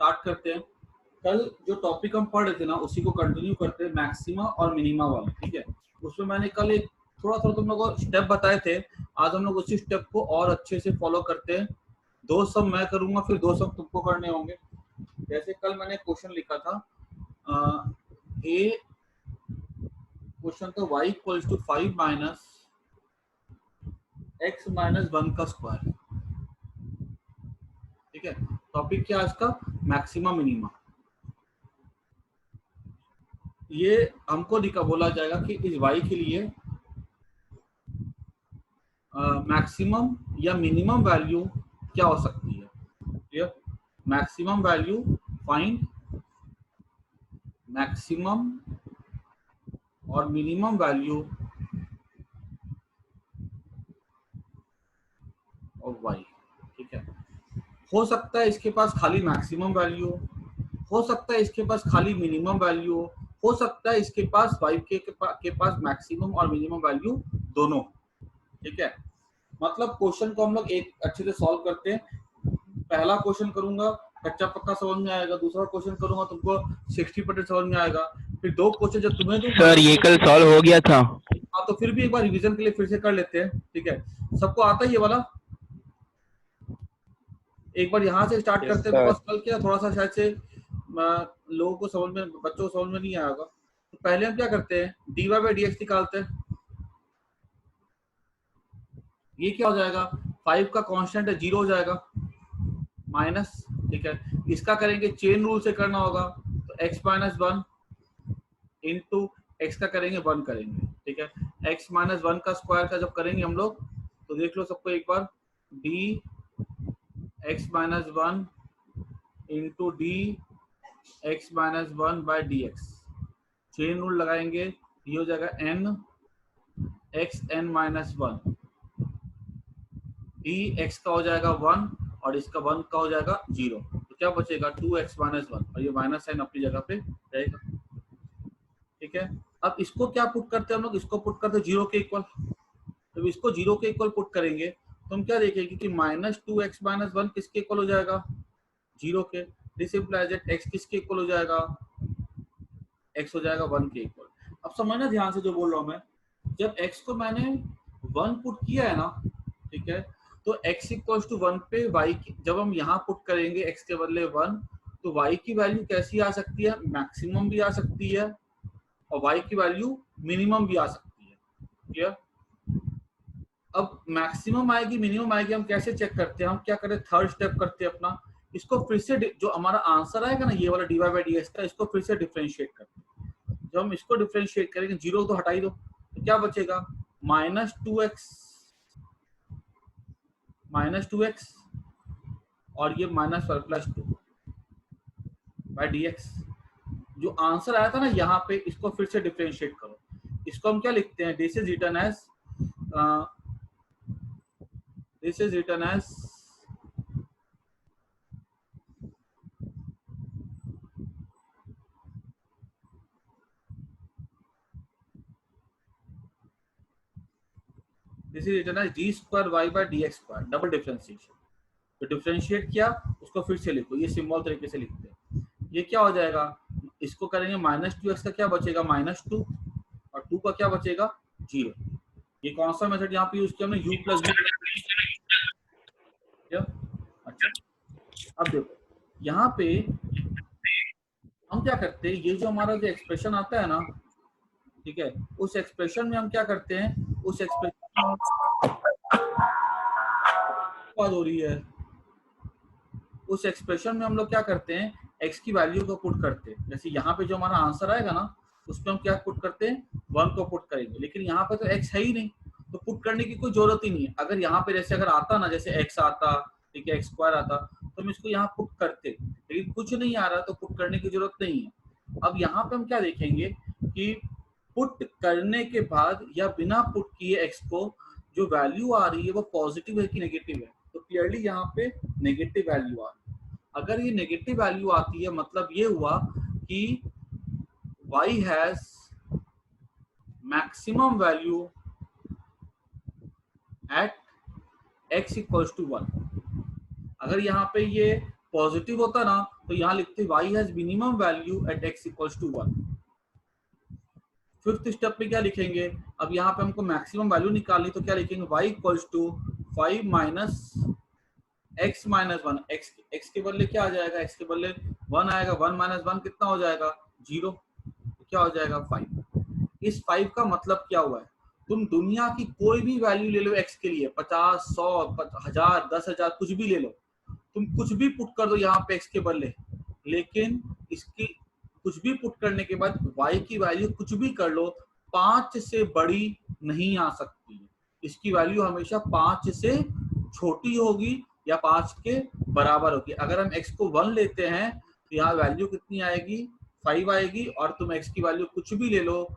Start करते हैं। कल जो टॉपिक हम पढ़ रहे थे ना उसी को कंटिन्यू करते हैं, मैक्सिमा और मिनिमा वाले, ठीक है। उसमें मैंने कल एक थोड़ा तुम लोगों को स्टेप बताए थे, आज हम लोग उसी स्टेप को और अच्छे से फॉलो करते हैं। 2 सम मैं करूंगा, फिर 2 सम तुमको करने होंगे। जैसे कल मैंने क्वेश्चन लिखा था, ए क्वेश्चन था y equals to 5 minus x minus 1 का स्क्वायर, ठीक है। टॉपिक क्या है इसका? Maxima minima. ये हमको लिखा बोला जाएगा कि इस y के लिए मैक्सिमम या मिनिमम वैल्यू क्या हो सकती है, clear. Maximum value find maximum और मिनिमम वैल्यू ऑफ y, ठीक है। हो सकता है इसके पास खाली मैक्सिमम वैल्यू हो सकता है इसके पास खाली मिनिमम वैल्यू हो सकता है इसके पास y के पास मैक्सिमम और मिनिमम वैल्यू दोनों, ठीक है। मतलब क्वेश्चन को हम लोग एक अच्छे से सॉल्व करते हैं। पहला क्वेश्चन करूंगा कच्चा पक्का समझ में आएगा, दूसरा क्वेश्चन करूंगा तुमको 60% समझ में आएगा, फिर 2 क्वेश्चन जब तुम्हें दूंगा सर ये कल सॉल्व हो गया था। हाँ, तो फिर भी एक बार रिवीजन के लिए फिर से कर लेते हैं, ठीक है। सबको आता है ये वाला? एक बार यहाँ से स्टार्ट करते हैं, बिकॉज कल क्या थोड़ा सा शायद से लोगों को समझ में, बच्चों को समझ में नहीं आएगा। तो पहले हम क्या करते हैं, dy बाई dx निकालते हैं। ये क्या हो जाएगा, 5 का कांस्टेंट है 0 हो जाएगा, माइनस, ठीक है। इसका करेंगे चेन रूल से करना होगा, तो x माइनस 1 इंटू एक्स का करेंगे 1 करेंगे, ठीक है। x माइनस 1 का स्क्वायर का जब करेंगे हम लोग तो देख लो सबको एक बार, d x minus 1 into d x minus 1 by D x, chain rule लगाएंगे, ये हो जाएगा n x n minus 1, d x का हो जाएगा 1 और इसका 1 का हो जाएगा 0, तो क्या बचेगा 2x माइनस 1 और ये माइनस साइन अपनी जगह पे रहेगा, ठीक है। अब इसको क्या पुट करते हैं हम लोग, इसको पुट करते हैं 0 के इक्वल। तो इसको 0 के इक्वल पुट करेंगे तो हम क्या देखेंगे कि माइनस 2x माइनस 1 किसके इक्वल हो जाएगा, 0 के। दिस इंप्लाइज दैट x किसके इक्वल हो जाएगा, x हो जाएगा 1 के इक्वल। अब समझना ध्यान से जो बोल रहा हूं मैं, जब x को मैंने 1 पुट किया है ना, ठीक है, तो x इक्वल्स टू 1 पे y जब हम यहाँ पुट करेंगे x के बदले 1, तो y की वैल्यू कैसी आ सकती है, मैक्सिमम भी आ सकती है और y की वैल्यू मिनिमम भी आ सकती है, क्लियर। अब मैक्सिमम आएगी मिनिमम आएगी हम कैसे चेक करते हैं, हम क्या करें, थर्ड स्टेप करते हैं अपना, इसको फिर से जो हमारा आंसर आएगा ना ये वाला dy बाई dx का, इसको फिर से डिफरेंशिएट करते हैं। जब हम इसको डिफरेंशिएट करेंगे 0 तो हटा ही दो, तो क्या बचेगा माइनस 2x और ये माइनस प्लस 2 बाई dx। जो आंसर आया था ना यहाँ पे, इसको फिर से डिफरेंशिएट करो, इसको हम क्या लिखते हैं, this is written as this is written as d square y by dx square, double differentiation. तो डिफरेंशिएट किया उसको फिर से लिखो, ये सिंबल तरीके से लिखते हैं। ये क्या हो जाएगा, इसको करेंगे माइनस 2x का क्या बचेगा माइनस 2 और 2 का क्या बचेगा 0। ये कौन सा मेथड यहाँ पे यूज किया हमने, u प्लस v। अच्छा अब देखो यहाँ पे हम क्या करते हैं, ये जो हमारा जो एक्सप्रेशन आता है ना, ठीक है, उस एक्सप्रेशन में हम क्या करते हैं, उस एक्सप्रेशन हो रही है, उस एक्सप्रेशन में हम लोग क्या करते हैं, x की वैल्यू को पुट करते हैं। जैसे यहाँ पे जो हमारा आंसर आएगा ना उसमें हम क्या पुट करते हैं, 1 को पुट करेंगे, लेकिन यहाँ पे तो x है ही नहीं तो पुट करने की कोई जरूरत ही नहीं है। अगर यहाँ पे जैसे अगर आता ना, जैसे x आता, ठीक है, x स्क्वायर आता तो हम इसको यहाँ पुट करते, लेकिन कुछ नहीं आ रहा तो पुट करने की जरूरत नहीं है। अब यहाँ पे हम क्या देखेंगे कि पुट करने के बाद या बिना पुट किए x को जो वैल्यू आ रही है वो पॉजिटिव है कि नेगेटिव है, तो क्लियरली यहाँ पे नेगेटिव वैल्यू आ रही है। अगर ये नेगेटिव वैल्यू आती है मतलब ये हुआ कि y has maximum value at x equals to 1। अगर यहाँ पे ये पॉजिटिव होता ना तो यहाँ लिखते y has minimum value at x equals to 1। Fifth step पे क्या लिखेंगे, अब यहाँ पे हमको मैक्सिमम वैल्यू निकालनी, तो क्या लिखेंगे y equals to 5 minus x minus 1। x के बदले क्या आ जाएगा, x के बदले 1 आएगा, 1 माइनस 1 कितना हो जाएगा 0, क्या हो जाएगा 5। इस 5 का मतलब क्या हुआ है, तुम दुनिया की कोई भी वैल्यू ले लो x के लिए, 50, 100, 1000, 10,000 कुछ भी ले लो, तुम कुछ भी पुट कर दो यहाँ पे x के बदले, लेकिन इसकी कुछ भी पुट करने के बाद y की वैल्यू कुछ भी कर लो 5 से बड़ी नहीं आ सकती। इसकी वैल्यू हमेशा 5 से छोटी होगी या 5 के बराबर होगी। अगर हम x को 1 लेते हैं तो यहाँ वैल्यू कितनी आएगी 5 आएगी, और तुम x की वैल्यू कुछ भी ले लो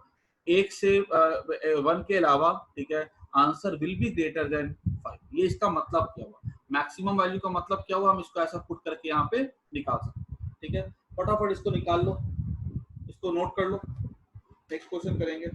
1 से 1 के अलावा, ठीक है, answer will be greater than 5। ये इसका मतलब क्या हुआ, मैक्सिमम वैल्यू का मतलब क्या हुआ, हम इसको ऐसा पुट करके यहाँ पे निकाल सकते हैं। ठीक है, फटाफट इसको निकाल लो, इसको नोट कर लो, नेक्स्ट क्वेश्चन करेंगे।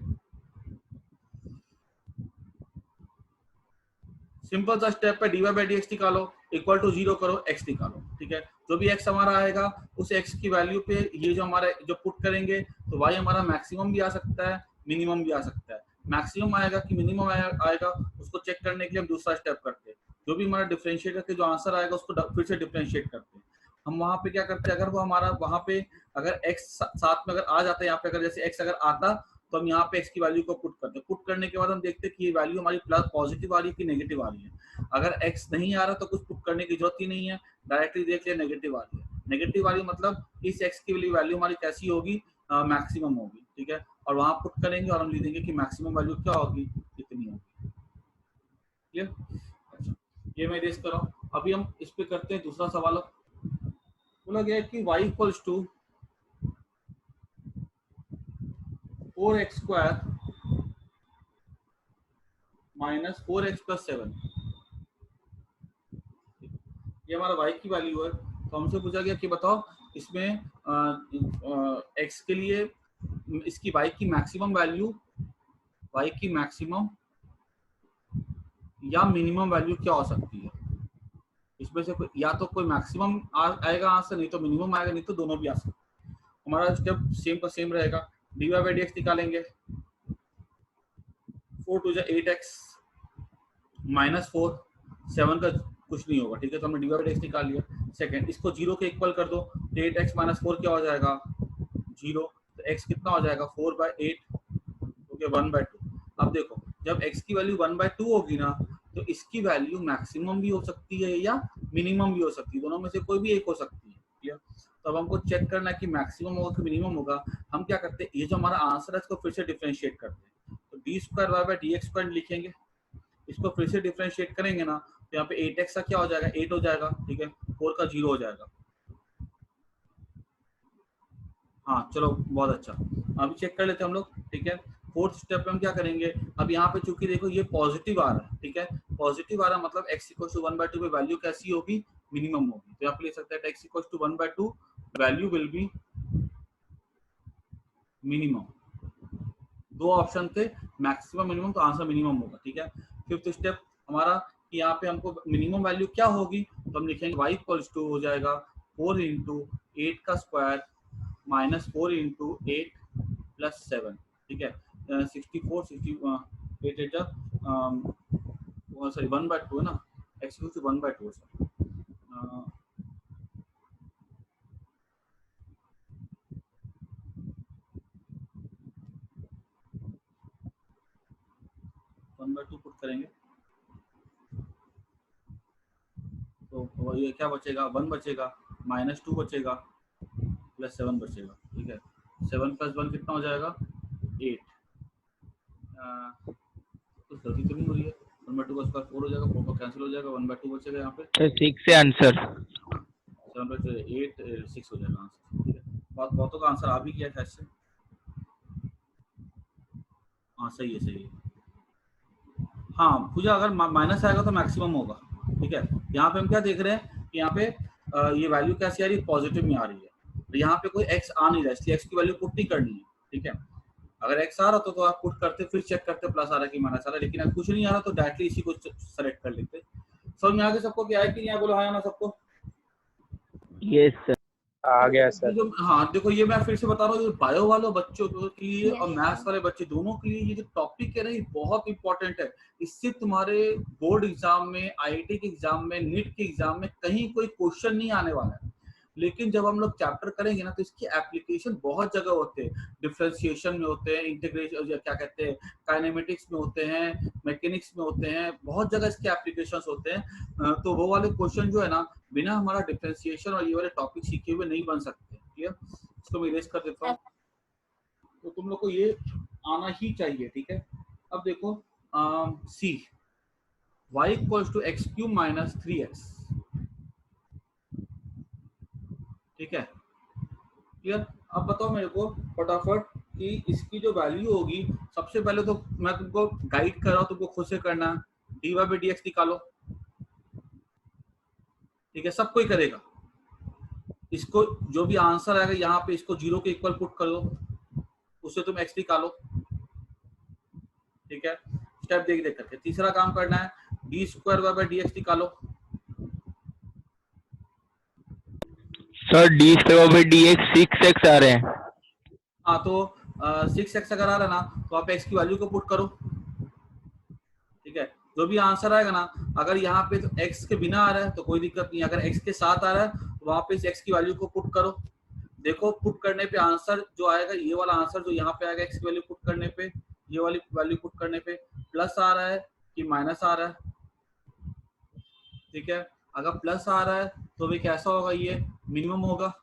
सिंपल सा स्टेप है, dy बाई dx निकालो, इक्वल टू 0 करो, x निकालो। ठीक है, जो भी x हमारा आएगा उस x की वैल्यू पे ये जो हमारा जो पुट करेंगे, तो y हमारा मैक्सिमम भी आ सकता है, मिनिमम भी आ सकता है। मैक्सिमम आएगा कि मिनिमम आएगा, उसको चेक करने के लिए हम दूसरा स्टेप करते हैं, जो भी हमारा डिफरेंशिएट करके जो आंसर आएगा उसको फिर से डिफरेंशिएट करते हैं। हम वहां पे क्या करते हैं, अगर वो हमारा वहां पे अगर x साथ में अगर आ जाता है, यहाँ पे अगर जैसे x अगर आता तो हम यहाँ पे x की वैल्यू को पुट करते हैं। पुट करने के बाद हम देखते हैं कि ये वैल्यू हमारी प्लस पॉजिटिव आ रही है कि नेगेटिव आ रही है। अगर x नहीं आ रहा तो कुछ पुट करने की जरूरत ही नहीं है, डायरेक्टली देख लिया नेगेटिव आ रही है। नेगेटिव आ रही मतलब इस x की वैल्यू हमारी कैसी होगी, मैक्सिमम होगी। ठीक है, और वहां पुट करेंगे और हम लिख देंगे कि मैक्सिमम वैल्यू क्या होगी, कितनी होगी। क्लियर? अच्छा, ये मैं रेस कर रहा हूँ। अभी हम इस पे करते हैं दूसरा सवाल। बोला गया कि y equals to 4x square minus 4x plus 7, ये हमारा y की वैल्यू है। तो हमसे पूछा गया कि बताओ इसमें x के लिए इसकी y की मैक्सिमम वैल्यू, y की मैक्सिमम या मिनिमम वैल्यू क्या हो सकती है। इसमें से या तो कोई मैक्सिमम आएगा आंसर, नहीं तो मिनिमम आएगा, नहीं तो दोनों भी आ सकते। हमारा स्टेप सेम का सेम रहेगा, dy बाई dx निकालेंगे, 4 टू 8x माइनस 4, 7 का कुछ नहीं होगा। ठीक है, तो हमने dy बाई dx निकाल लिया। सेकंड, इसको 0 के इक्वल कर दो, तो 8x माइनस 4 क्या हो जाएगा 0, तो x कितना हो जाएगा 4 बाई 8 हो गया 1 बाई 2। अब देखो जब x की वैल्यू 1 बाई 2 होगी ना, तो इसकी वैल्यू मैक्सिमम भी हो सकती है या मिनिमम भी हो सकती है, दोनों में से कोई भी एक हो सकती है। क्लियर? तो अब हमको चेक करना है कि मैक्सिमम होगा कि मिनिमम होगा। हम क्या करते हैं, ये जो हमारा आंसर है इसको फिर से डिफरेंशिएट करते हैं, तो D square Y by D X square लिखेंगे, इसको फिर से डिफरेंशिएट करेंगे ना, तो यहाँ पे 8x का क्या हो जाएगा 8 हो जाएगा। ठीक है, 4 का 0 हो जाएगा। हाँ चलो बहुत अच्छा, अभी चेक कर लेते हैं हम लोग। ठीक है, फोर्थ स्टेप पे हम क्या करेंगे, अब यहाँ पे चूंकि देखो ये पॉजिटिव आ रहा है, ठीक है, पॉजिटिव आ रहा है मतलब x इक्वल टू 1 बाई 2 पे वैल्यू कैसी होगी, मिनिमम होगी। तो यहाँ पे लिख सकते हैं x equal to 1 by 2 value will be minimum. दो ऑप्शन थे, मैक्सिमम मिनिमम, तो आंसर मिनिमम होगा। ठीक है, फिफ्थ स्टेप हमारा कि यहाँ पे हमको मिनिमम वैल्यू क्या होगी, तो हम लिखेंगे y इक्वल्स टू हो जाएगा 4 इंटू 8 का स्क्वायर माइनस 4 इंटू 8 प्लस 7। ठीक है, 64 8 सॉरी 1 बाई 2 है ना, x equal to 1 by 2 sir 1 by 2 put करेंगे तो ये क्या बचेगा 1 बचेगा, माइनस 2 बचेगा, प्लस 7 बचेगा। ठीक है, 7 प्लस 1 कितना हो जाएगा 8। कुछ गलती तो नहीं हो रही है, 1 बाई 2 का स्क्वायर 4 हो जाएगा, 4 कैंसिल हो जाएगा, 1 बाई 2 बचेगा यहाँ पे 6 से आंसर 7 बाई 8 6 हो जाएगा आंसर। ठीक है, बहुतों का आंसर आ भी गया था इससे। हाँ सही है सही है। हाँ पूजा अगर माइनस आएगा तो मैक्सिमम होगा। ठीक है, यहाँ पे हम क्या देख रहे हैं कि यहाँ पे ये वैल्यू कैसी आ रही है, पॉजिटिव में आ रही है, तो यहाँ पे कोई x आ नहीं रहा, इसलिए x की वैल्यू पुट नहीं करनी है। ठीक है, अगर x आ रहा तो आप पुट करते फिर चेक करते प्लस आ रहा है कि माइनस आ रहा है, लेकिन अगर कुछ नहीं आ रहा तो डायरेक्टली इसी को सेलेक्ट कर लेते। समझ में आ गया सबको, क्या है कि नहीं बोलो हाँ ना सबको? Yes sir. आ गया सर। जो हाँ देखो, ये मैं फिर से बता रहा हूँ, बायो वाले बच्चों के लिए और मैथ्स वाले बच्चे दोनों के लिए ये जो टॉपिक है ना, ये बहुत इंपॉर्टेंट है। इससे तुम्हारे बोर्ड एग्जाम में, आईआईटी के एग्जाम में, नीट के एग्जाम में कहीं कोई क्वेश्चन नहीं आने वाला है। लेकिन जब हम लोग चैप्टर करेंगे ना, तो इसकी एप्लीकेशन बहुत जगह होते हैं। डिफरेंशिएशन में होते हैं, इंटीग्रेशन क्या कहते हैं, काइनेमेटिक्स में होते हैं, मैकेनिक्स में होते हैं, बहुत जगह इसके एप्लीकेशंस होते हैं। तो वो वाले क्वेश्चन जो है ना, बिना हमारा डिफरेंशिएशन और ये वाले टॉपिक सीखे हुए नहीं बन सकते। ठीक है, इसको मैं इरेज कर देता हूँ। तो तुम लोग को ये आना ही चाहिए। ठीक है, अब देखो C y equals to X cube minus 3x। ठीक है, क्लियर। अब बताओ मेरे को फटाफट कि इसकी जो वैल्यू होगी, सबसे पहले तो मैं तुमको गाइड कर रहा हूँ, तुमको खुद से करना है। dy बाई डी एक्स निकालो। ठीक है, सब कोई करेगा। इसको जो भी आंसर आएगा यहाँ पे, इसको जीरो के इक्वल पुट कर दो, उससे तुम x निकालो। ठीक है, स्टेप देख देख करके। तीसरा काम करना है, d square Y by D x निकालो। Sir d square by D x 6x आ रहे हैं। हाँ, तो 6x अगर आ रहा है ना, तो आप x की वैल्यू को पुट करो। ठीक है, जो भी आंसर आएगा ना, अगर यहाँ पे तो x के बिना आ रहा है तो कोई दिक्कत नहीं, अगर x के साथ आ रहा है तो वहां पे इस x की वैल्यू को पुट करो। देखो, पुट करने पे आंसर जो आएगा, ये वाला आंसर जो यहाँ पे आएगा, x की वैल्यू पुट करने पे, ये वाली वैल्यू पुट करने पे प्लस आ रहा है कि माइनस आ रहा है। ठीक है, अगर प्लस आ रहा है तो भी कैसा होगा, ये मिनिमम होगा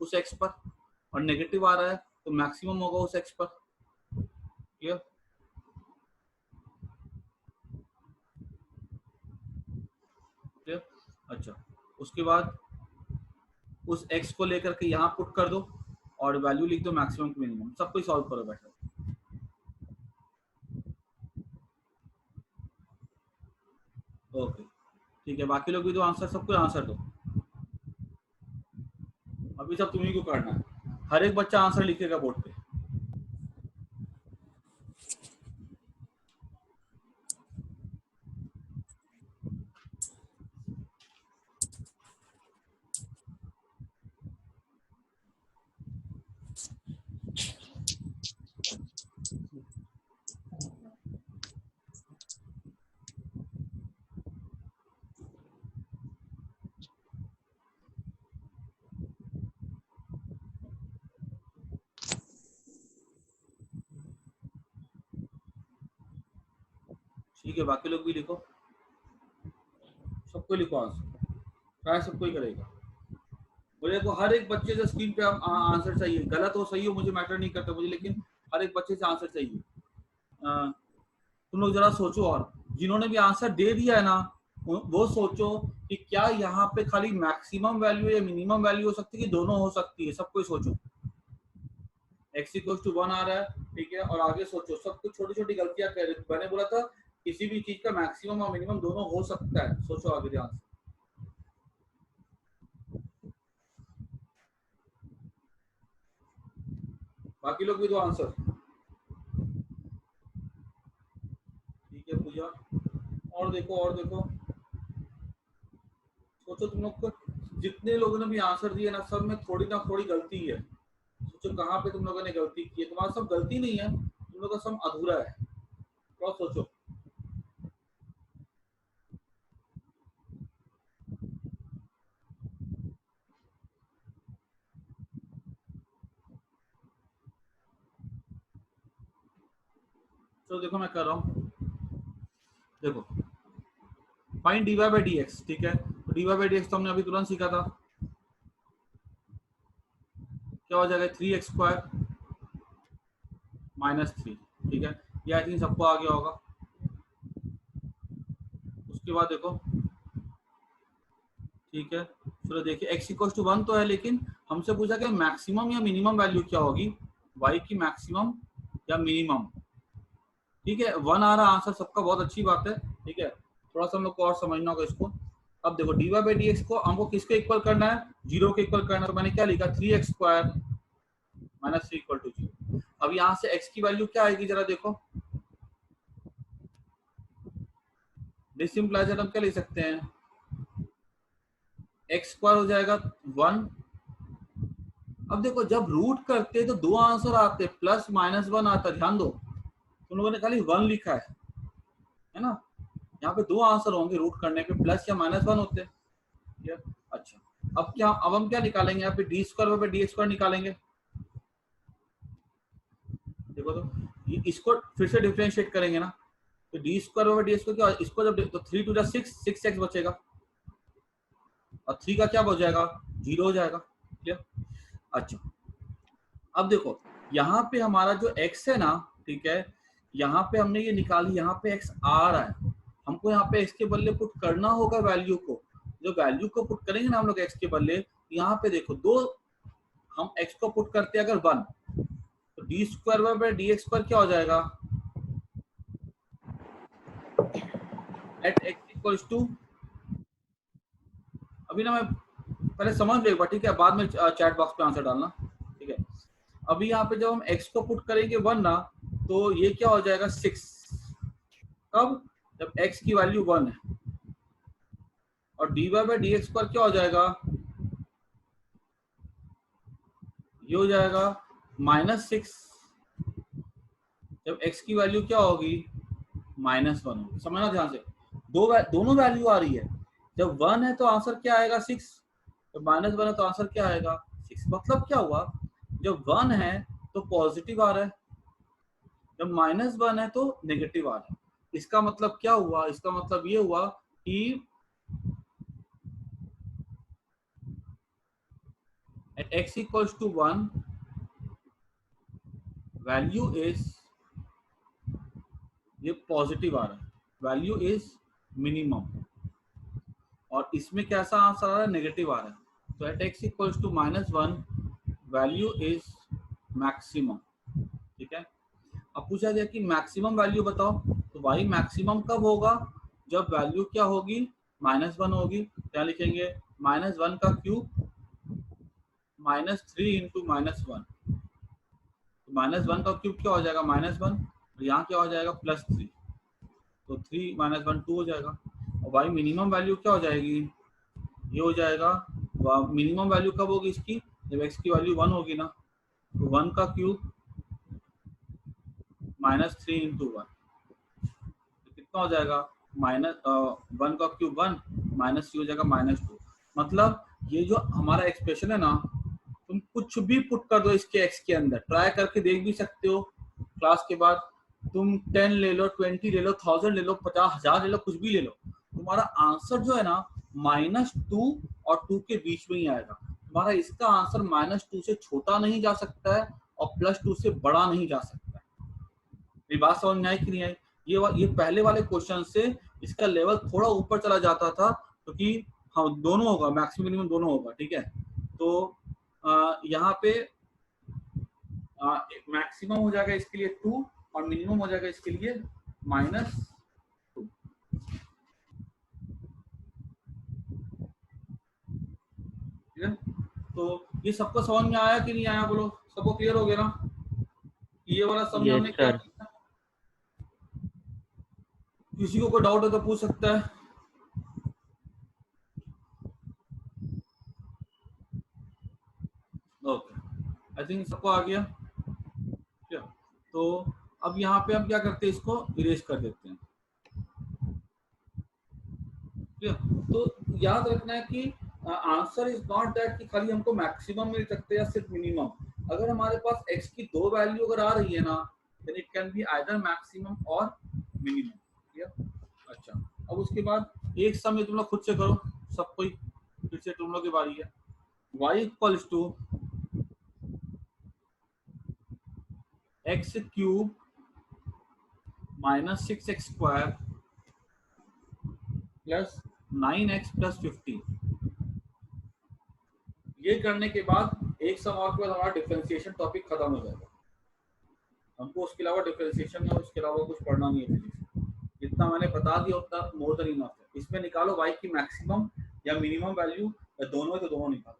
उस x पर, और नेगेटिव आ रहा है तो मैक्सिमम होगा उस x पर। क्लियर। क्लियर, अच्छा। उसके बाद उस x को लेकर के यहाँ पुट कर दो और वैल्यू लिख दो मैक्सिमम की मिनिमम। सब कोई सॉल्व करो बैठो। ओके, ठीक है, बाकी लोग भी दो आंसर, सबको आंसर दो। अभी सब तुम्ही को करना है, हर एक बच्चा आंसर लिखेगा बोर्ड पे। ठीक है, बाकी लोग भी लिखो, सबको लिखो आंसर, ट्राई सबको ही करेगा। मुझे को हर एक बच्चे से स्क्रीन पे आंसर चाहिए, गलत हो सही हो मुझे मैटर नहीं करता मुझे, लेकिन हर एक बच्चे से आंसर चाहिए। तुम लोग जरा सोचो, और जिन्होंने भी आंसर दे दिया है ना, वो सोचो कि क्या यहाँ पे खाली मैक्सिमम वैल्यू या मिनिमम वैल्यू हो सकती है कि दोनों हो सकती है। सब कोई सोचो, x इक्वल टू 1 आ रहा है। ठीक है, और आगे सोचो, सब कुछ छोटी छोटी गलतियां कर रहे। मैंने बोला था किसी भी चीज का मैक्सिमम और मिनिमम दोनों हो सकता है। सोचो आगे ध्यान से। बाकी लोग भी दो आंसर। ठीक है पूजा, और देखो और देखो, सोचो तुम लोग को, जितने लोगों ने भी आंसर दिए ना, सब में थोड़ी ना थोड़ी गलती है। सोचो कहाँ पे तुम लोगों ने गलती की है। तुम्हारा सब गलती नहीं है, तुम लोग का सब अधूरा है। थोड़ा सोचो। तो देखो मैं कर रहा हूँ, देखो find dy by D x. ठीक है, तो dy बाई डी एक्स तो हमने अभी तुरंत सीखा था, क्या हो जाएगा, 3x स्क्वायर माइनस 3। ठीक है, ये आई थिंक सबको आ गया होगा। उसके बाद देखो, ठीक है, चलो देखिए x इक्वल टू 1 तो है, लेकिन हमसे पूछा कि मैक्सिमम या मिनिमम वैल्यू क्या होगी, y की मैक्सिमम या मिनिमम। ठीक है, 1 आ रहा आंसर सबका, बहुत अच्छी बात है। ठीक है, थोड़ा सा हम लोग को और समझना होगा इसको। अब देखो dy बाई डी एक्स को हमको किसके इक्वल करना है, जीरो के इक्वल करना है। तो मैंने क्या लिखा, 3x square minus 3 equal to 0। अब यहाँ से x की वैल्यू क्या आएगी जरा देखो, डिसिम्प्लाइजर हम क्या लिख सकते हैं, एक्स स्क्वायर हो जाएगा 1 अब देखो जब रूट करते तो दो आंसर आते, प्लस माइनस वन आता। ध्यान दो, तुम लोगों ने खाली वन लिखा है ना। यहाँ पे दो आंसर होंगे रूट करने पे, प्लस या माइनस वन होते हैं। अच्छा, अब हम क्या निकालेंगे यहाँ पे, डी स्क्वायर पे डी एक्स स्क्वायर निकालेंगे। देखो तो इसको फिर से डिफरेंशिएट करेंगे ना, तो D square over D square क्या, इसको जब तो 3 टू 6, 6x बचेगा, और 3 का क्या बच जाएगा, 0 हो जाएगा। क्लियर। अच्छा, अब देखो यहाँ पे हमारा जो x है ना, ठीक है, यहाँ पे हमने ये निकाली, यहाँ पे x आ रहा है, हमको यहाँ पे x के बदले पुट करना होगा वैल्यू को। जो वैल्यू को पुट करेंगे ना हम लोग x के बदले, यहाँ पे देखो दो, हम x को पुट करते हैं अगर 1, तो D square by D X square क्या हो जाएगा, एट x इक्वल्स टू, अभी ना मैं पहले समझ लो एक बार, ठीक है, बाद में चैट बॉक्स पे आंसर डालना, ठीक है। अभी यहाँ पे जब हम x को पुट करेंगे 1 ना, तो ये क्या हो जाएगा 6, कब, जब x की वैल्यू 1 है, और dy बाई डी एक्स पर क्या हो जाएगा, ये हो जाएगा -6, जब x की वैल्यू क्या होगी, -1 होगी। समझना ध्यान से, दोनों वैल्यू आ रही है, जब 1 है तो आंसर क्या आएगा 6, जब -1 है तो आंसर क्या आएगा 6। मतलब क्या हुआ, जब 1 है तो पॉजिटिव आ रहा है, जब -1 है तो नेगेटिव आ रहा है। इसका मतलब क्या हुआ, इसका मतलब ये हुआ कि at x equals to 1 value is, ये पॉजिटिव आ रहा है, वैल्यू इज मिनिमम, और इसमें कैसा आंसर आ रहा है, नेगेटिव आ रहा है। तो at x equals to -1 value is maximum. ठीक है, अब पूछा गया कि मैक्सिमम वैल्यू बताओ, तो भाई मैक्सिमम कब होगा, जब वैल्यू क्या होगी, -1 होगी। क्या लिखेंगे, -1 का क्यूब -3 इंटू -1, तो -1 का क्यूब क्या हो जाएगा, -1, और यहाँ क्या हो जाएगा +3, तो 3 -1 2 हो जाएगा। और भाई मिनिमम वैल्यू क्या हो जाएगी, ये हो जाएगा, मिनिमम वैल्यू कब होगी इसकी, जब x की वैल्यू 1 होगी ना, तो 1 का क्यूब -3 इंटू 1, कितना हो जाएगा, -1 का क्यूब 1, -3 हो जाएगा -2। मतलब ये जो हमारा एक्सप्रेशन है ना, तुम कुछ भी पुट कर दो इसके x के अंदर, ट्राई करके देख भी सकते हो क्लास के बाद। तुम 10 ले लो, 20 ले लो, 1000 ले लो, 50,000 ले लो, कुछ भी ले लो, तुम्हारा आंसर जो है ना -2 और 2 के बीच में ही आएगा। तुम्हारा इसका आंसर -2 से छोटा नहीं जा सकता है, और +2 से बड़ा नहीं जा सकता है। मेरी बात समझ में आई कि नहीं आई। ये पहले वाले क्वेश्चन से इसका लेवल थोड़ा ऊपर चला जाता था, क्योंकि हाँ दोनों होगा, मैक्सिमम मिनिमम दोनों होगा। ठीक है, तो यहाँ पे मैक्सिमम हो जाएगा इसके लिए 2, और मिनिमम हो जाएगा इसके लिए -2। ठीक है, तो ये सबको समझ में आया कि नहीं आया, बोलो, सबको क्लियर हो गया ना, ये वाला समझे यस हमने क्या सर। किया। किसी को कोई डाउट है तो पूछ सकता है। ओके, आई थिंक सबको आ गया। क्या, तो अब यहाँ पे हम क्या करते हैं, इसको इरेज कर देते हैं। ठीक है, तो याद रखना है कि आंसर इज नॉट दैट कि खाली हमको मैक्सिमम मिल सकते हैं या सिर्फ मिनिमम। अगर हमारे पास x की दो वैल्यू अगर आ रही है ना, then it can be either maximum और मिनिमम। ठीक है, अच्छा, अब उसके बाद एक सम तुम लोग खुद से करो, सब कोई, फिर से तुम लोग की बारी है। y equals to x cube -6x square plus 9x plus 15। ये करने के बाद एक सम और के बाद हमारा डिफरेंशिएशन टॉपिक खत्म हो जाएगा। हमको उसके अलावा डिफरेंशिएशन या उसके अलावा कुछ पढ़ना नहीं है फिजिक्स। जितना मैंने बता दिया उतना मोर देन इनफ है। इसमें निकालो y की मैक्सिमम या मिनिमम वैल्यू, या दोनों है तो दोनों निकालो,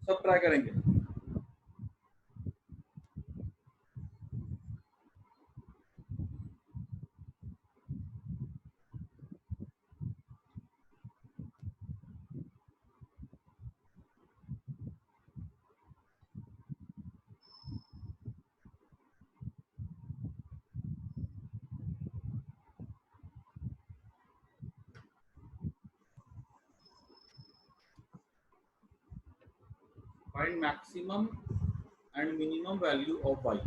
सब ट्राई करेंगे। Find maximum and minimum value of y।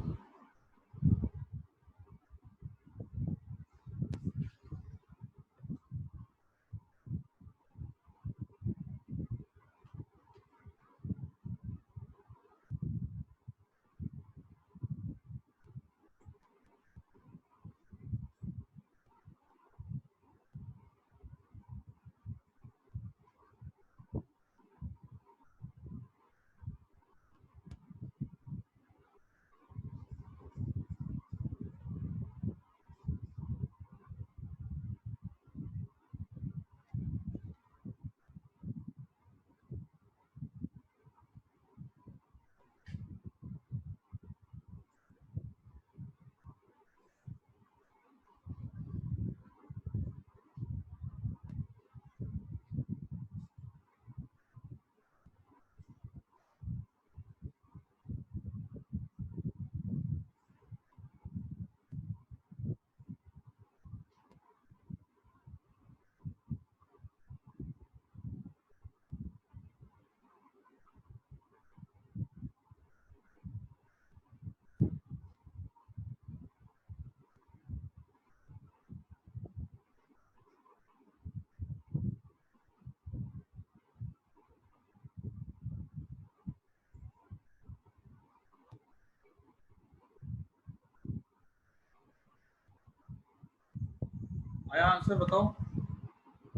आया आंसर बताओ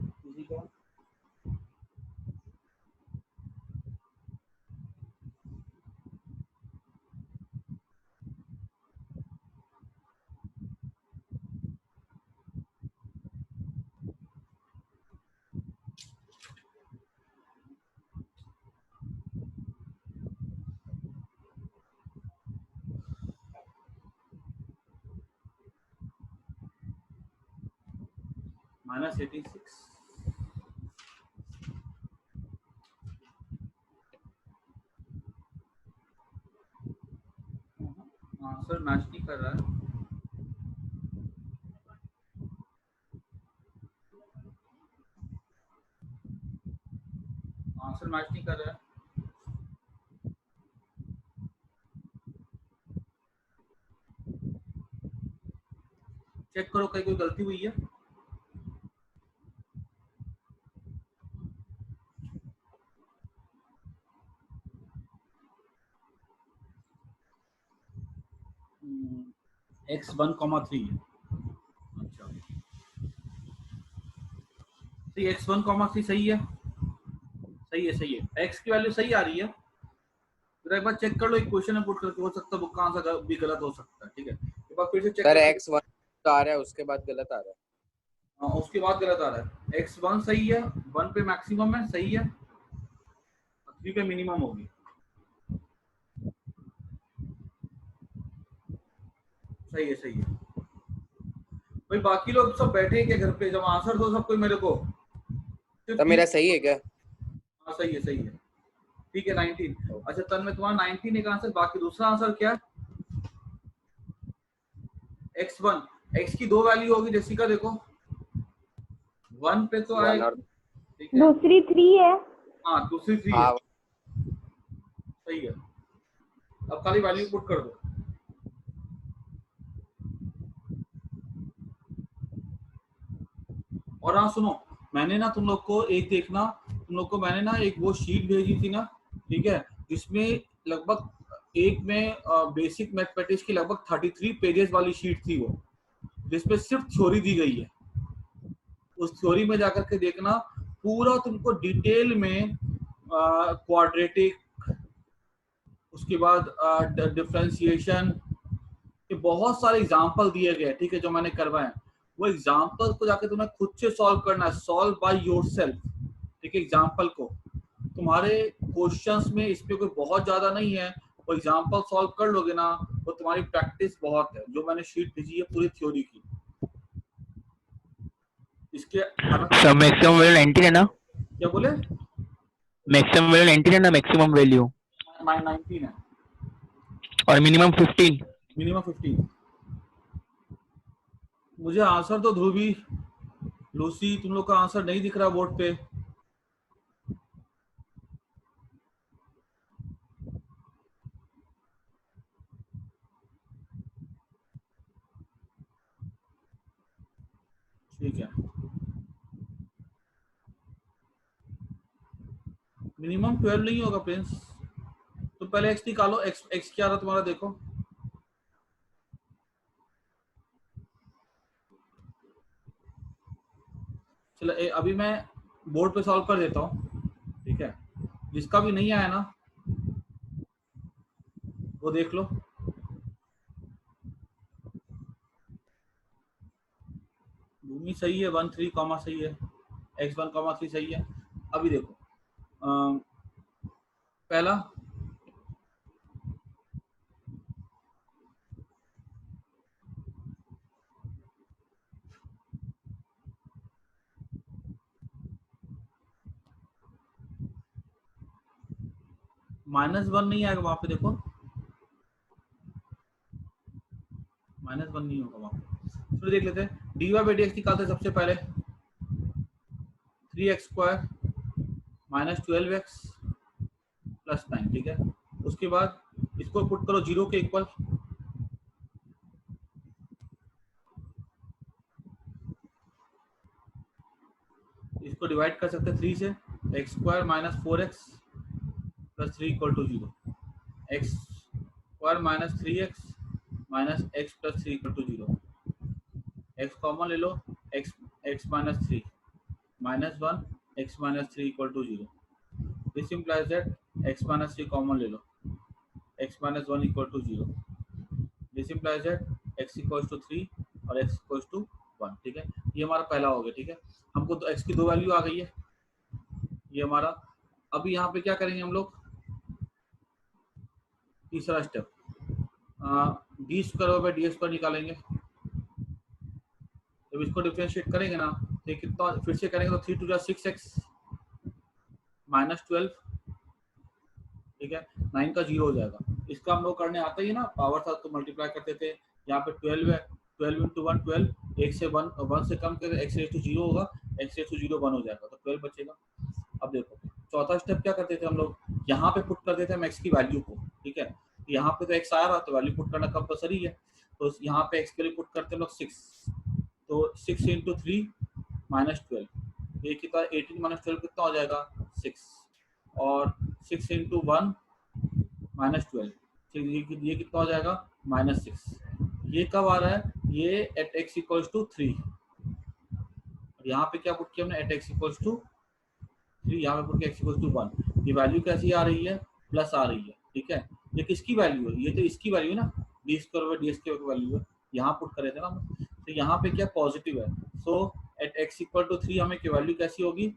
किसी का? -86। आंसर मैच नहीं कर रहा है। आंसर मैच नहीं कर रहा है। चेक करो कहीं कोई गलती हुई है। x1,3 है। अच्छा तो x1,3 सही है, सही है, सही है। x की वैल्यू सही आ रही है। फिर एक बार चेक कर लो, एक क्वेश्चन में पुट करके, हो सकता है बुक का आंसर भी गलत हो सकता है। ठीक है, एक बार फिर से चेक सर कर। x1 आ रहा है, उसके बाद गलत आ रहा है। हाँ, उसके बाद गलत आ रहा है। x1 सही है, 1 पे मैक्सिमम है, सही है, 3 पे मिनिमम होगी। सही है, सही है भाई। बाकी लोग सब बैठे हैं क्या घर पे? जब आंसर दो सब कोई मेरे को। तो मेरा सही है क्या? हाँ सही है, सही है। ठीक है 19। अच्छा तन में तुम्हारा 19 एक आंसर, बाकी दूसरा आंसर क्या? x1, x की दो वैल्यू होगी जैसिका, देखो 1 पे तो आएगा, और ठीक है, दूसरी 3 है। हाँ दूसरी 3 है, हाँ सही है। अब खाली वैल्यू पुट कर दो। और हाँ सुनो, मैंने ना तुम लोग को एक देखना, तुम लोग को मैंने ना एक वो शीट भेजी थी ना, ठीक है, जिसमें लगभग एक में बेसिक मैथमेटिक्स की लगभग 33 पेजेस वाली शीट थी वो, जिसमें सिर्फ थ्योरी दी गई है। उस थ्योरी में जाकर के देखना, पूरा तुमको डिटेल में क्वाड्रेटिक, उसके बाद डिफरेंशिएशन के बहुत सारे एग्जाम्पल दिए गए, ठीक है, जो मैंने करवाए। वो एग्जाम्पल को जाके तुम्हें खुद से सॉल्व करना है, सॉल्व बाय योरसेल्फ, ठीक है। एग्जाम्पल को तुम्हारे क्वेश्चंस में इसमें कोई बहुत ज्यादा नहीं है, वो एग्जाम्पल सॉल्व कर लोगे ना, वो तुम्हारी प्रैक्टिस बहुत है। जो मैंने शीट भेजी है पूरी थ्योरी की, इसके सर मैक्सिमम वैल्यू 19 है ना? क्या बोले? मैक्सिमम वैल्यू 19 है ना? मैक्सिमम वैल्यू 19 है और मिनिमम 15। मिनिमम 15। मुझे आंसर तो ध्रुवी, लूसी, तुम लोग का आंसर नहीं दिख रहा बोर्ड पे। ठीक है, मिनिमम 12 नहीं होगा प्रिंस, तो पहले x निकालो। x क्या रहा तुम्हारा, देखो चलो अभी मैं बोर्ड पे सॉल्व कर देता हूँ, ठीक है। जिसका भी नहीं आया ना वो देख लो। भूमि सही है, 1 3 कॉमा सही है, x1 कॉमा 3 सही है। अभी देखो पहला -1 नहीं आएगा वहां पे, देखो -1 नहीं होगा वहां पे। फिर देख लेते हैं dy बाई dx निकालते हैं सबसे पहले, 3x² माइनस 12x प्लस 9, ठीक है। उसके बाद इसको पुट करो 0 के इक्वल, इसको डिवाइड कर सकते हैं 3 से, x² minus 4x plus 3 equal to 0, x² minus 3x minus x plus 3 equal to 0, x common ले लो, x minus 3 minus 1 x minus 3 equal to 0। This implies that x minus 3 common ले लो, x minus 1 equal to 0। This implies that x equals to 3 और x equals to 1, ठीक है। ये हमारा पहला हो गया, ठीक है। हमको तो x की 2 वैल्यू आ गई है, ये हमारा। अभी यहाँ पे क्या करेंगे हम लोग, तीसरा स्टेप, d² बाई d² निकालेंगे। जब इसको डिफरेंशिएट करेंगे ना तो कितना, फिर से करेंगे तो 3 2 6x माइनस 12, ठीक है, 9 का 0 हो जाएगा। इसका हम लोग करने आता ही है ना, पावर था तो मल्टीप्लाई करते थे। यहाँ पे 12 है, 12 इंटू 1 12, 1 से 1 से कम करें, x रेज़ टू 0 होगा, x रेज़ टू 0 1 हो जाएगा, तो 12 बचेगा। अब देखो चौथा स्टेप क्या करते थे हम लोग, यहाँ पे पुट कर देते हैं x की वैल्यू को, ठीक है। यहाँ पे तो x आ रहा तो वैल्यू पुट करना कंपलसरी है, तो यहाँ पे x के लिए पुट करते हैं लोग 6, तो 6 इंटू 3 माइनस 12, ये कितना 18 माइनस 12 कितना हो जाएगा 6, और 6 इंटू 1 माइनस 12, ये कितना हो जाएगा -6। ये कब आ रहा है, ये एट x इक्वल्स टू 3, और यहाँ पे क्या पुट किया हमने, एट x इक्वल्स टू 3, यहाँ पे पुट किया x इक्वल्स टू 1। ये वैल्यू कैसी आ रही है, प्लस आ रही है, ठीक है। ये किसकी वैल्यू है, ये तो इसकी वैल्यू है ना, d² बाई ds की वैल्यू है, यहाँ पुट करे थे ना हम, तो यहाँ पे क्या पॉजिटिव है। सो एट x इक्वल टू 3 हमें की वैल्यू कैसी होगी,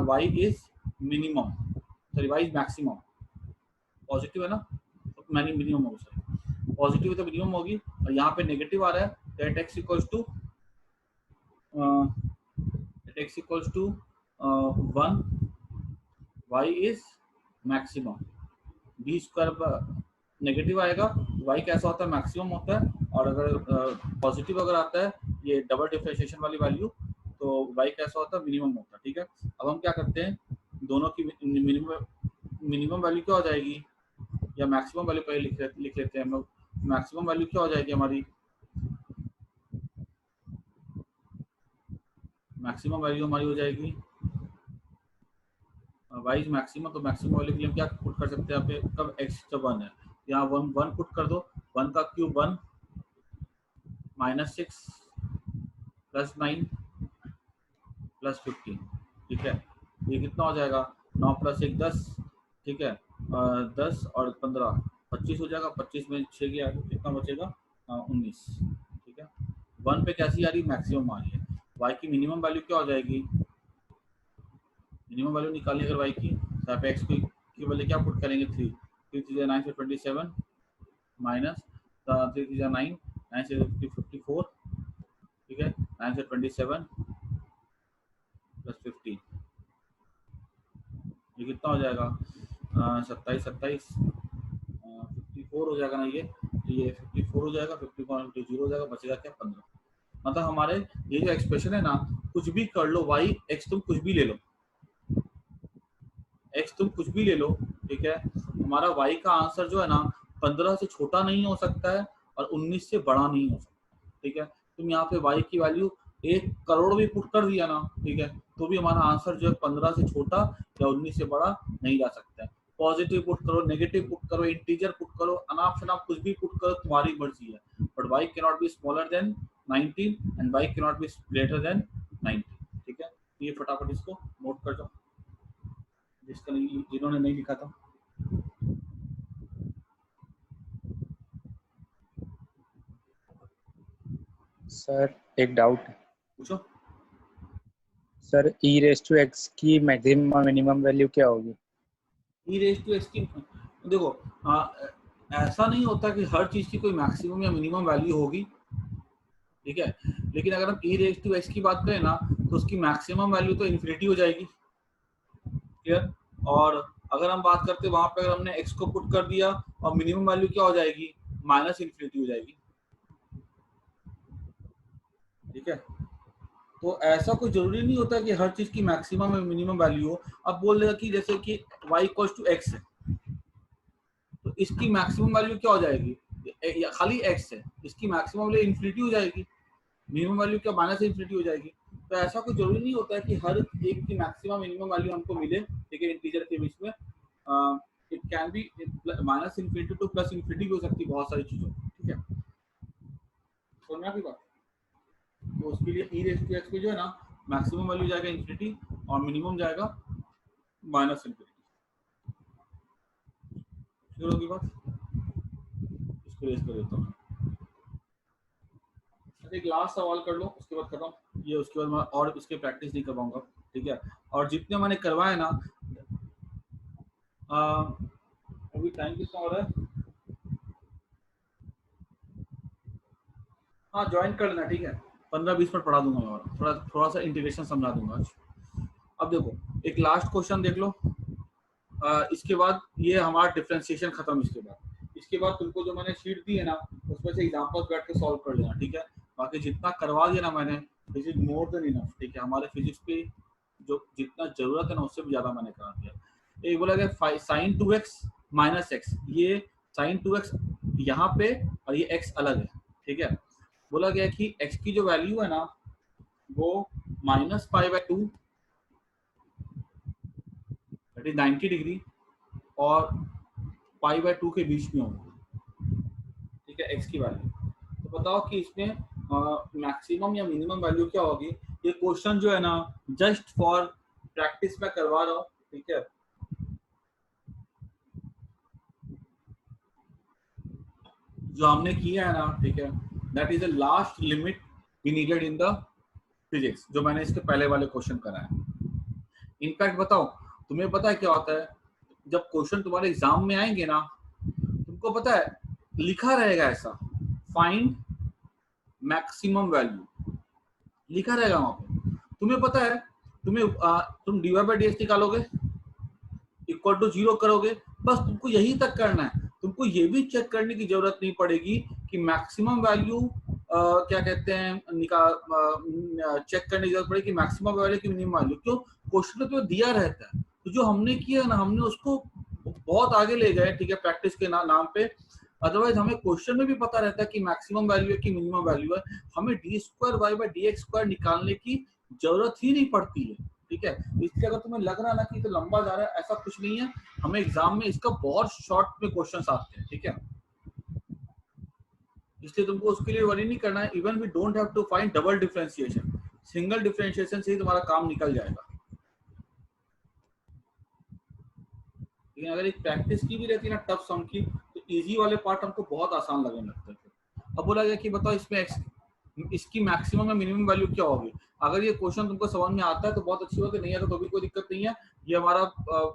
y is minimum, sorry y is maximum, positive है ना तो मिनिमम होगा, सॉरी पॉजिटिव है तो मिनिमम होगी, और यहाँ पे नेगेटिव आ रहा है तो at x equals to 1 y is maximum, d² negative आएगा, y कैसा होता है, मैक्सिमम होता है, और अगर पॉजिटिव अगर आता है ये डबल डिफरेंशिएशन वाली वैल्यू, तो y कैसा होता है, मिनिमम होता है, ठीक है। अब हम क्या करते हैं, दोनों की मिनिमम वैल्यू क्या हो जाएगी, या मैक्सिमम वैल्यू पहले लिख लेते हैं हम लोग। मैक्सिमम वैल्यू क्या हो जाएगी हमारी, मैक्सिमम वैल्यू हमारी हो जाएगी वाइज मैक्सिमम, तो मैक्सिमम वैल्यू के लिए हम क्या पुट कर सकते हैं यहाँ पे, कब x जब 1 है, यहाँ 1 पुट कर दो, 1 का क्यूब 1 -6 प्लस 9 प्लस 15, ठीक है। ये कितना हो जाएगा, 9 प्लस 1 10, ठीक है, 10 और 15 25 हो जाएगा, 25 में 6 गया कितना बचेगा 19, ठीक है। 1 पे कैसी आ रही, मैक्सिमम आ रही है। y की मिनिमम वैल्यू क्या हो जाएगी, मिनिमम वैल्यू निकालनी अगर y की, तो यहाँ पे x की वैल्यू क्या पुट करेंगे, 3 3 9 से 27 माइनस 3 3 9 9 से 54, ठीक है, 9 से 27 प्लस 15, ये कितना हो जाएगा 27 27 54 हो जाएगा ना, ये 54 हो जाएगा, 54 0 हो जाएगा, बचेगा क्या 15। मतलब हमारे ये जो एक्सप्रेशन है ना, कुछ भी कर लो, y x तुम कुछ भी ले लो, x तुम कुछ भी ले लो, ठीक है, हमारा y का आंसर जो है ना 15 से छोटा नहीं हो सकता है और 19 से बड़ा नहीं हो सकता, ठीक है। तुम यहाँ पे y की वैल्यू 1 करोड़ भी पुट कर दिया ना, ठीक है, तो भी हमारा आंसर जो है 15 से छोटा या 19 से बड़ा नहीं जा सकता है। पॉजिटिव पुट करो, नेगेटिव पुट करो, इंटीजर पुट करो, अनाप शनाप कुछ भी पुट करो, तुम्हारी मर्जी है, but y can not be smaller than 19 and y can not be greater than 90। ठीक है, ये फटाफट इसको नोट कर दो जिसका नहीं, जिन्होंने नहीं लिखा था। सर एक डाउट है पूछो। Sir, e raise to x की मैक्सिमम और मिनिमम वैल्यू क्या होगी? ई रेज टू एक्स की, देखो ऐसा नहीं होता कि हर चीज की कोई मैक्सिमम या मिनिमम वैल्यू होगी, ठीक है, लेकिन अगर हम ई रेज टू एक्स की बात करें ना तो उसकी मैक्सिमम वैल्यू तो इन्फिनिटी हो जाएगी, क्लियर। और अगर हम बात करते हैं वहां पे अगर हमने एक्स को पुट कर दिया और मिनिमम वैल्यू क्या हो जाएगी, माइनस इन्फिनिटी हो जाएगी, ठीक है। तो ऐसा कोई जरूरी नहीं होता कि हर चीज की मैक्सिमम और मिनिमम वैल्यू हो। अब बोल देगा कि जैसे कि y इक्वल्स टू x है, तो इसकी मैक्सिमम वैल्यू क्या हो जाएगी, खाली x है, इसकी मैक्सिमम वैल्यू इन्फिनिटी हो जाएगी, मिनिमम वैल्यू क्या माइनस इन्फिनिटी हो जाएगी। तो ऐसा कोई जरूरी नहीं होता है कि हर एक की मैक्सिमम मिनिमम वैल्यू हमको मिले, ठीक है, इंटीजर के बीच में। It can B minus infinity two plus infinity भी हो सकती है, बहुत सारी चीजों, ठीक है, समझ आपकी बात। तो उसके लिए ई रेज़ टू एक्स पे जो है ना मैक्सिमम वैल्यू जाएगा इन्फिनिटी और मिनिमम जाएगा माइनस इन्फिनिटी। क्लियर होगी बात, इसको रेज कर देता हूँ। एक लास्ट सवाल कर लो उसके बाद खत्म, ये उसके बाद मैं और इसके प्रैक्टिस नहीं करवाऊंगा, ठीक है। और जितने मैंने करवाए ना, अभी टाइम कितना हो रहा है, हाँ ज्वाइन कर लेना, ठीक है, 15-20 मिनट पढ़ा दूंगा मैं और थोड़ा सा इंटीग्रेशन समझा दूंगा आज। अब देखो एक लास्ट क्वेश्चन देख लो, इसके बाद ये हमारा डिफरेंशिएशन खत्म। इसके बाद तुमको जो मैंने शीट दी है ना उसमें से एग्जांपल्स बैठ के सॉल्व कर लेना, ठीक है। बाकी जितना करवा दिया ना मैंने, this is more than enough, ठीक है। हमारे फिजिक्स पे जो जितना जरूरत है ना उससे भी ज्यादा मैंने करा दिया। एक बोला गया साइन 2x माइनस एक्स, ये साइन 2x यहाँ पे और ये x अलग है, ठीक है। बोला गया कि x की जो वैल्यू है ना वो -π/2 दैट इज 90 डिग्री और π/2 के बीच में होगा, ठीक है, x की वैल्यू। तो बताओ कि इसमें मैक्सिमम या मिनिमम वैल्यू क्या होगी। ये क्वेश्चन जो है ना जस्ट फॉर प्रैक्टिस में करवा रहा हूँ, ठीक है। जो हमने किया है ना, ठीक है, that is the last limit we needed in the physics, जो मैंने इसके पहले वाले क्वेश्चन कराया। इनफैक्ट बताओ तुम्हें पता है क्या होता है, जब क्वेश्चन तुम्हारे एग्जाम में आएंगे ना, तुमको पता है लिखा रहेगा ऐसा, फाइंड मैक्सिमम वैल्यू लिखा रहेगा वहां पे। तुम्हें पता है तुम dy/dx निकालोगे, इक्वल टू 0 करोगे, बस तुमको यही तक करना है। तुमको ये भी चेक करने की जरूरत नहीं पड़ेगी कि मैक्सिमम वैल्यू क्या कहते हैं चेक करने की जरूरत पड़ेगी कि मैक्सिमम वैल्यू की मिनिमम वैल्यू, क्यों, क्वेश्चन तो दिया रहता है। तो जो हमने किया ना हमने उसको बहुत आगे ले गए, ठीक है, प्रैक्टिस के नाम पे। अदरवाइज हमें क्वेश्चन में भी पता रहता है कि मैक्सिमम वैल्यू है कि मिनिमम वैल्यू है, हमें d²y/dx² निकालने की जरूरत ही नहीं पड़ती है, ठीक है। इसलिए अगर तुम्हें लग रहा है ना कि तो लंबा जा रहा है, ऐसा कुछ नहीं है, हमें एग्जाम में इसका बहुत शॉर्ट में क्वेश्चंस आते हैं, ठीक है। इसलिए तुमको उसके लिए वरी नहीं करना है। Even we don't have to find double differentiation, single differentiation से ही तुम्हारा काम निकल जाएगा। लेकिन अगर एक प्रैक्टिस की भी रहती है ना टफ सम की, तो इजी वाले पार्ट हमको बहुत आसान लगने लगते हैं। अब बोला गया कि बताओ इसमें इसकी मैक्सिमम या मिनिमम वैल्यू क्या होगी। अगर ये क्वेश्चन तुमको समझ में आता है तो बहुत अच्छी बात है, नहीं आता तो भी कोई दिक्कत नहीं है। ये हमारा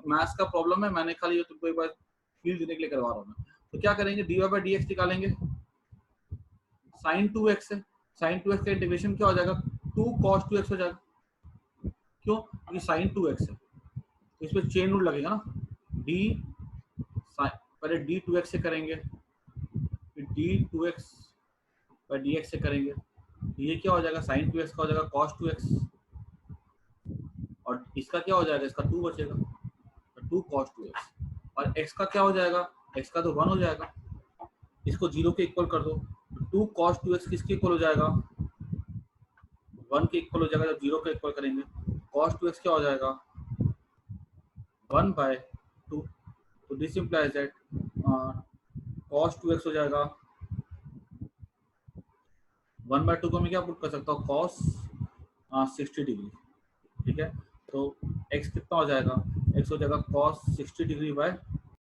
मैथ्स का प्रॉब्लम है, मैंने खाली तुमको एक बार फील देने के लिए करवा रहा हूँ। तो क्या करेंगे, dy/dx निकालेंगे, sin 2x है, sin 2x का इंटीग्रेशन क्या हो जाएगा, 2 cos 2x हो जाएगा। क्यों, क्योंकि sin 2x है तो इसमें चेन रूल लगेगा ना, d पहले d2x से करेंगे, फिर d2x/dx से करेंगे, ये क्या हो जाएगा, sin 2x का हो जाएगा cos 2x, और इसका क्या हो जाएगा, इसका 2 बचेगा, तो 2 cos 2x, और x का क्या हो जाएगा, x का तो 1 हो जाएगा, इसको 0 के इक्वल कर दो, 2 cos 2x किसके इक्वल हो जाएगा, 1 के इक्वल हो जाएगा जब 0 के इक्वल करेंगे। cos 2x क्या हो जाएगा 1/2, तो this implies that cos 2x हो जाएगा 1/2 को मैं क्या पुट कर सकता हूँ cos 60 डिग्री, ठीक है। तो x कितना हो जाएगा, x हो जाएगा cos 60 डिग्री बाय